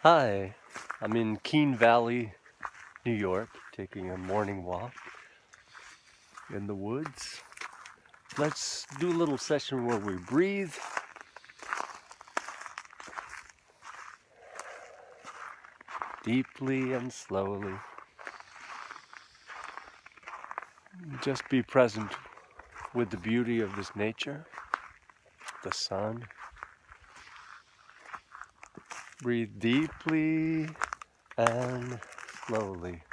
Hi, I'm in Keene Valley, New York, taking a morning walk in the woods. Let's do a little session where we breathe deeply and slowly. Just be present with the beauty of this nature, the sun. Breathe deeply and slowly.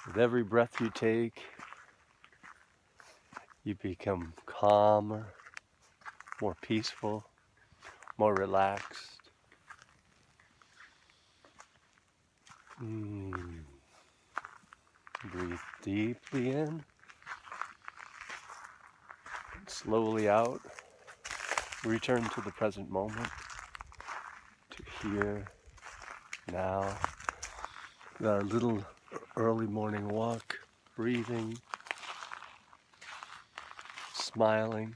With every breath you take, you become calmer, more peaceful, more relaxed. Breathe deeply in, slowly out. Return to the present moment, to here, now. Our little early morning walk, breathing, smiling.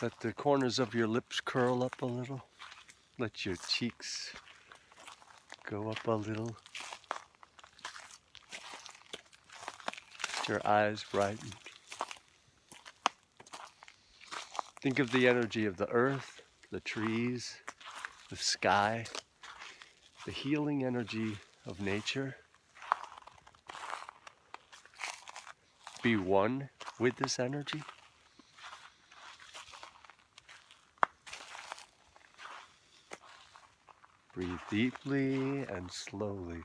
Let the corners of your lips curl up a little. Let your cheeks go up a little. Let your eyes brighten. Think of the energy of the earth, the trees, the sky, the healing energy of nature. Be one with this energy. Breathe deeply and slowly.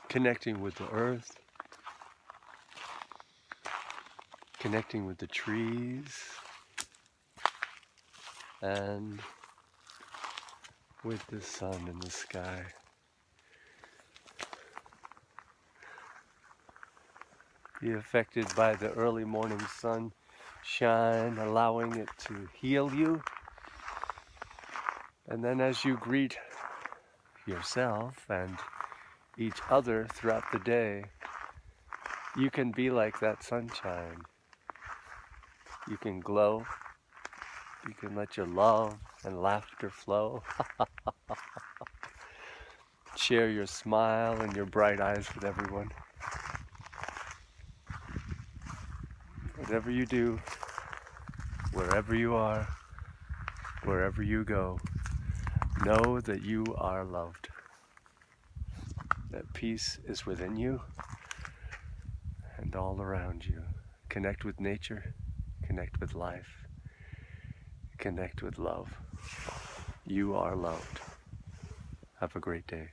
Connecting with the earth, connecting with the trees, and with the sun in the sky. Be affected by the early morning sunshine, allowing it to heal you. And then as you greet yourself and each other throughout the day, you can be like that sunshine. You can glow. You can let your love and laughter flow. Share your smile and your bright eyes with everyone. Whatever you do, wherever you are, wherever you go, know that you are loved. That peace is within you and all around you. Connect with nature, connect with life, connect with love. You are loved. Have a great day.